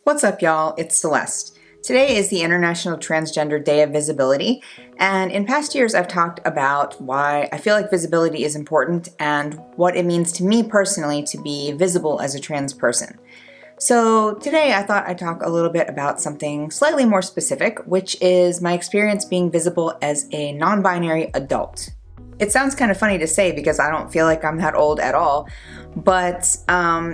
What's up, y'all? It's Celeste. Today is the International Transgender Day of Visibility, and in past years I've talked about why I feel like visibility is important and what it means to me personally to be visible as a trans person. So today I thought I'd talk a little bit about something slightly more specific, which is my experience being visible as a non-binary adult. It sounds kind of funny to say because I don't feel like I'm that old at all, but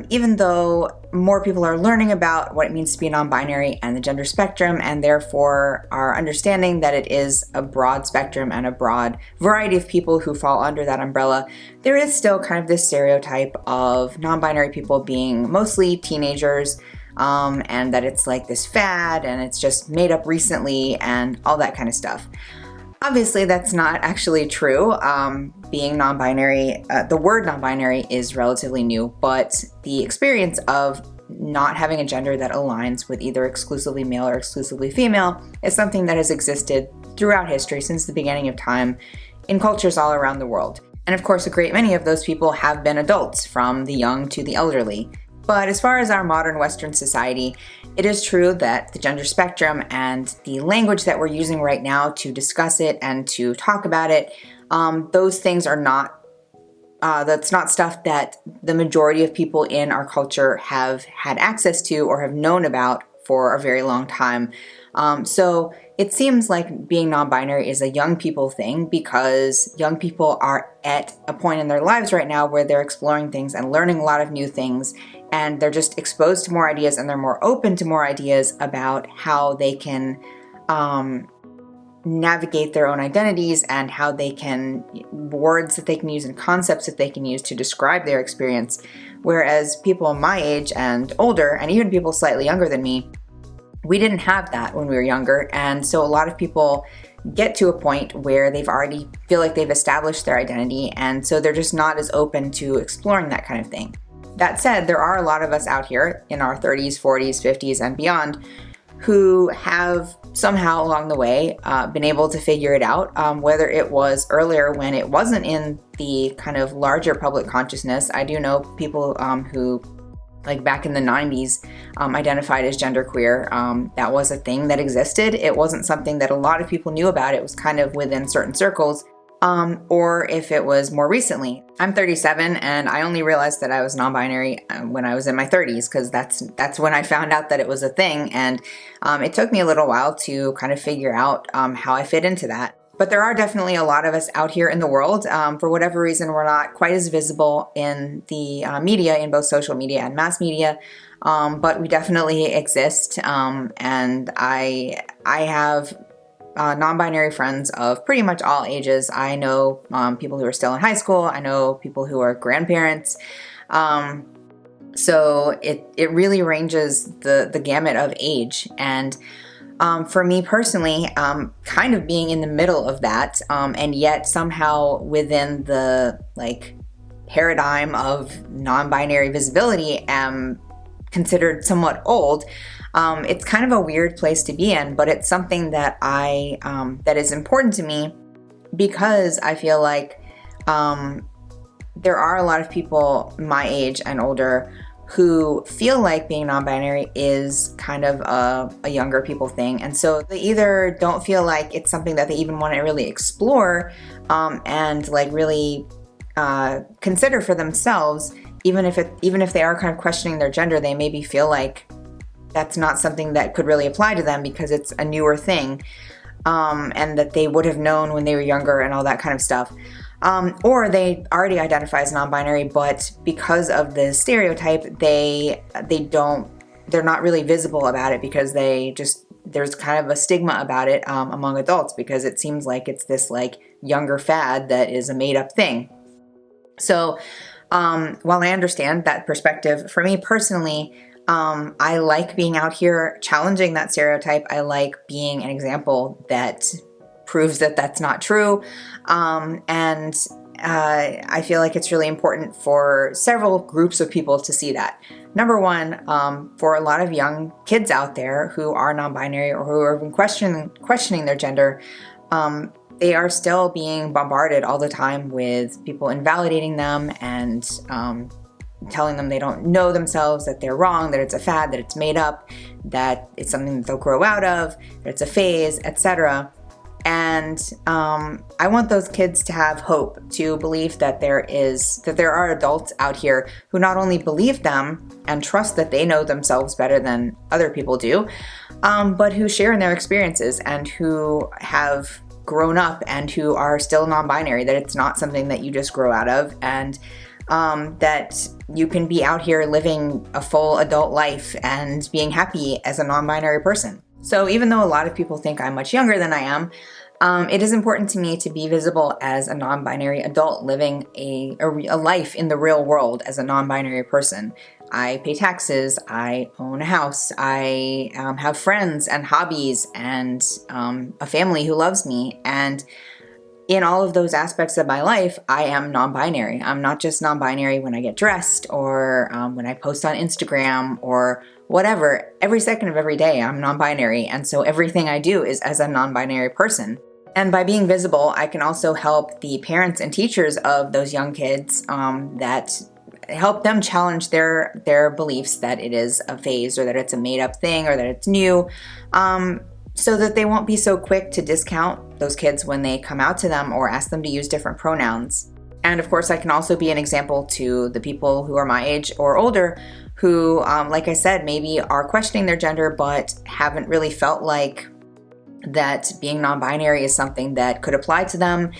even though more people are learning about what it means to be non-binary and the gender spectrum, and therefore are understanding that it is a broad spectrum and a broad variety of people who fall under that umbrella, there is still kind of this stereotype of non-binary people being mostly teenagers, and that it's like this fad and it's just made up recently and all that kind of stuff. Obviously, that's not actually true. Being non-binary, the word non-binary is relatively new, but the experience of not having a gender that aligns with either exclusively male or exclusively female is something that has existed throughout history since the beginning of time in cultures all around the world. And of course, a great many of those people have been adults, from the young to the elderly. But as far as our modern Western society, it is true that the gender spectrum and the language that we're using right now to discuss it and to talk about it, those things are not, that's not stuff that the majority of people in our culture have had access to or have known about for a very long time. So it seems like being non-binary is a young people thing because young people are at a point in their lives right now where they're exploring things and learning a lot of new things, and they're just exposed to more ideas and they're more open to more ideas about how they can navigate their own identities and how they can, words that they can use and concepts that they can use to describe their experience. Whereas people my age and older, and even people slightly younger than me, we didn't have that when we were younger, and so a lot of people get to a point where they've already feel like they've established their identity, and so they're just not as open to exploring that kind of thing. That said, there are a lot of us out here in our 30s, 40s, 50s, and beyond who have somehow along the way been able to figure it out, whether it was earlier when it wasn't in the kind of larger public consciousness. I do know people who, like back in the 90s, identified as genderqueer. That was a thing that existed. It wasn't something that a lot of people knew about. It was kind of within certain circles. Or if it was more recently. I'm 37 and I only realized that I was non-binary when I was in my 30s, because that's when I found out that it was a thing, and it took me a little while to kind of figure out how I fit into that. But there are definitely a lot of us out here in the world. For whatever reason, we're not quite as visible in the media, in both social media and mass media, but we definitely exist, and I have non-binary friends of pretty much all ages. I know people who are still in high school. I know people who are grandparents. So it really ranges the gamut of age. And for me personally, kind of being in the middle of that, and yet somehow within the paradigm of non-binary visibility, am considered somewhat old. It's kind of a weird place to be in, but it's something that that is important to me because I feel like there are a lot of people my age and older who feel like being non-binary is kind of a younger people thing. And so they either don't feel like it's something that they even want to really explore and really consider for themselves, even if they are kind of questioning their gender, they maybe feel like that's not something that could really apply to them because it's a newer thing, and that they would have known when they were younger and all that kind of stuff. Or they already identify as non-binary, but because of the stereotype, they're not really visible about it because there's kind of a stigma about it among adults because it seems like it's this younger fad that is a made-up thing. So while I understand that perspective, for me personally, I like being out here challenging that stereotype. I like being an example that proves that that's not true. And I feel like it's really important for several groups of people to see that. Number one, for a lot of young kids out there who are non-binary or who have been questioning their gender, they are still being bombarded all the time with people invalidating them and telling them they don't know themselves, that they're wrong, that it's a fad, that it's made up, that it's something that they'll grow out of, that it's a phase, etc. And I want those kids to have hope, to believe that there are adults out here who not only believe them and trust that they know themselves better than other people do, but who share in their experiences and who have grown up and who are still non-binary, that it's not something that you just grow out of, and that you can be out here living a full adult life and being happy as a non-binary person. So even though a lot of people think I'm much younger than I am, it is important to me to be visible as a non-binary adult living a life in the real world as a non-binary person. I pay taxes, I own a house, I have friends and hobbies and a family who loves me. And in all of those aspects of my life, I am non-binary. I'm not just non-binary when I get dressed or when I post on Instagram or whatever. Every second of every day, I'm non-binary. And so everything I do is as a non-binary person. And by being visible, I can also help the parents and teachers of those young kids that help them challenge their beliefs that it is a phase or that it's a made-up thing or that it's new, so that they won't be so quick to discount those kids when they come out to them or ask them to use different pronouns. And of course, I can also be an example to the people who are my age or older who, like I said, maybe are questioning their gender but haven't really felt like that being non-binary is something that could apply to them,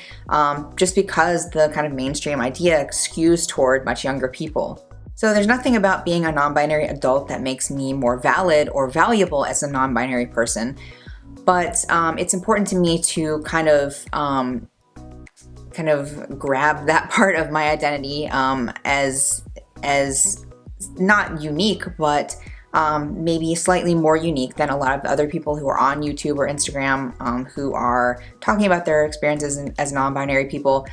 just because the kind of mainstream idea skews toward much younger people. So there's nothing about being a non-binary adult that makes me more valid or valuable as a non-binary person, but it's important to me to kind of grab that part of my identity as not unique, but maybe slightly more unique than a lot of other people who are on YouTube or Instagram who are talking about their experiences as non-binary people,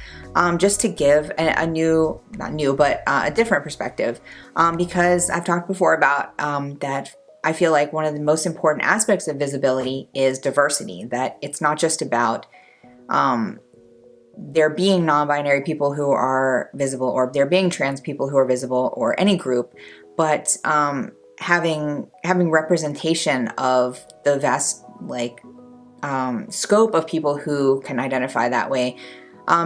just to give a different perspective. Because I've talked before about that I feel like one of the most important aspects of visibility is diversity, that it's not just about there being non-binary people who are visible or there being trans people who are visible or any group, but having representation of the vast scope of people who can identify that way,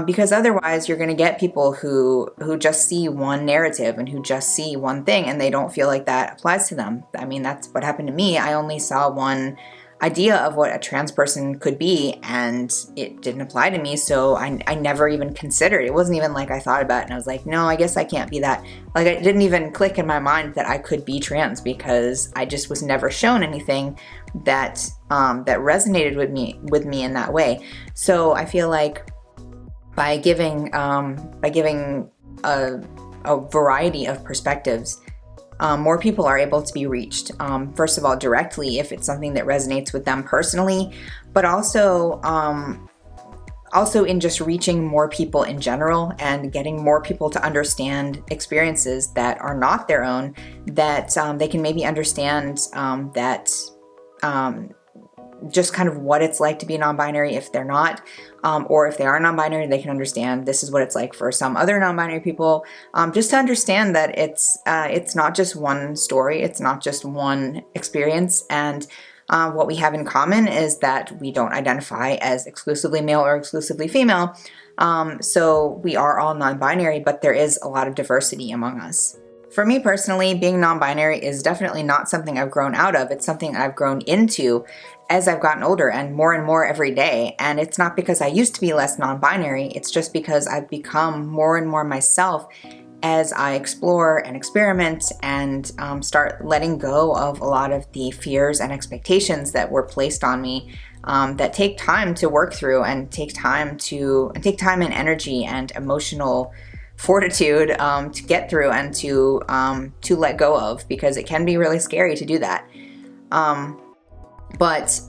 because otherwise you're going to get people who just see one narrative and who just see one thing and they don't feel like that applies to them. I mean, that's what happened to me. I only saw one idea of what a trans person could be and it didn't apply to me, so I never even considered. It wasn't even like I thought about it and I was like, no, I guess I can't be that. Like, it didn't even click in my mind that I could be trans because I just was never shown anything that resonated with me in that way. So I feel like by giving a variety of perspectives, more people are able to be reached. First of all, directly if it's something that resonates with them personally, but also in just reaching more people in general and getting more people to understand experiences that are not their own, that they can maybe understand just kind of what it's like to be non-binary if they're not, or if they are non-binary, they can understand this is what it's like for some other non-binary people, just to understand that it's not just one story, it's not just one experience, and what we have in common is that we don't identify as exclusively male or exclusively female, so we are all non-binary, but there is a lot of diversity among us. For me personally, being non-binary is definitely not something I've grown out of. It's something I've grown into as I've gotten older and more every day. And it's not because I used to be less non-binary. It's just because I've become more and more myself as I explore and experiment and start letting go of a lot of the fears and expectations that were placed on me, that take time to work through and take time and energy and emotional fortitude to get through and to let go of, because it can be really scary to do that. But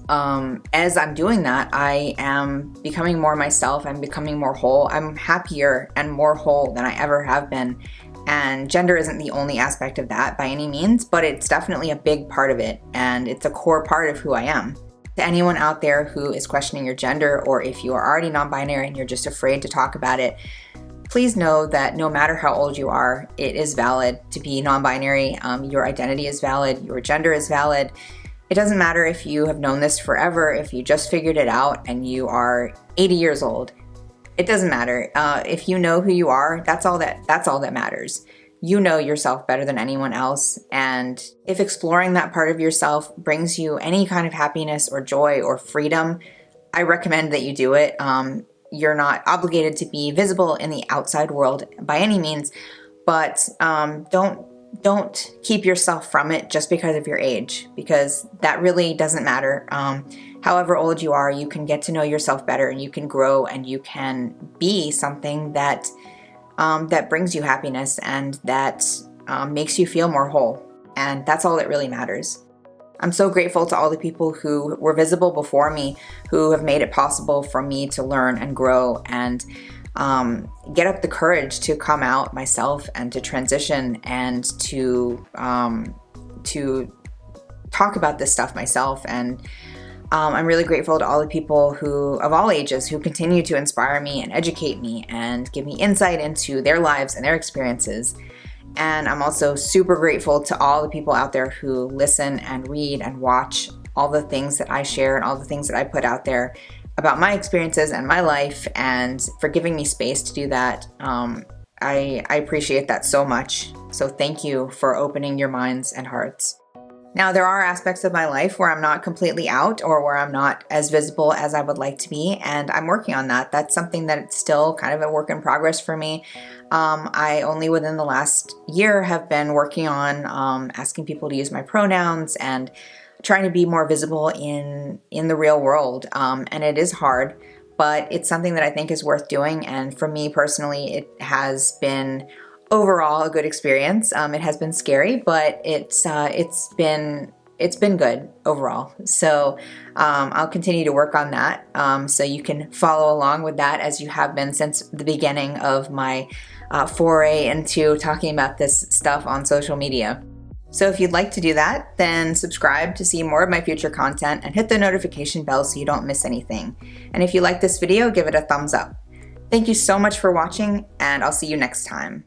as I'm doing that, I am becoming more myself. I'm becoming more whole. I'm happier and more whole than I ever have been. And gender isn't the only aspect of that by any means, but it's definitely a big part of it. And it's a core part of who I am. To anyone out there who is questioning your gender, or if you are already non-binary and you're just afraid to talk about it, please know that no matter how old you are, it is valid to be non-binary. Your identity is valid. Your gender is valid. It doesn't matter if you have known this forever, if you just figured it out and you are 80 years old. It doesn't matter. If you know who you are, that's all that matters. You know yourself better than anyone else. And if exploring that part of yourself brings you any kind of happiness or joy or freedom, I recommend that you do it. You're not obligated to be visible in the outside world by any means, but don't keep yourself from it just because of your age, because that really doesn't matter. However old you are, you can get to know yourself better, and you can grow, and you can be something that brings you happiness and that makes you feel more whole. And that's all that really matters. I'm so grateful to all the people who were visible before me, who have made it possible for me to learn and grow and get up the courage to come out myself and to transition and to talk about this stuff myself. And I'm really grateful to all the people who, of all ages, who continue to inspire me and educate me and give me insight into their lives and their experiences. And I'm also super grateful to all the people out there who listen and read and watch all the things that I share and all the things that I put out there about my experiences and my life, and for giving me space to do that. I appreciate that so much. So thank you for opening your minds and hearts. Now, there are aspects of my life where I'm not completely out or where I'm not as visible as I would like to be, and I'm working on that. That's something that it's still kind of a work in progress for me. I only within the last year have been working on asking people to use my pronouns and trying to be more visible in the real world. And it is hard, but it's something that I think is worth doing. And for me personally, it has been overall a good experience. It has been scary, but it's been good overall. So I'll continue to work on that. So you can follow along with that as you have been since the beginning of my foray into talking about this stuff on social media. So if you'd like to do that, then subscribe to see more of my future content and hit the notification bell so you don't miss anything. And if you like this video, give it a thumbs up. Thank you so much for watching, and I'll see you next time.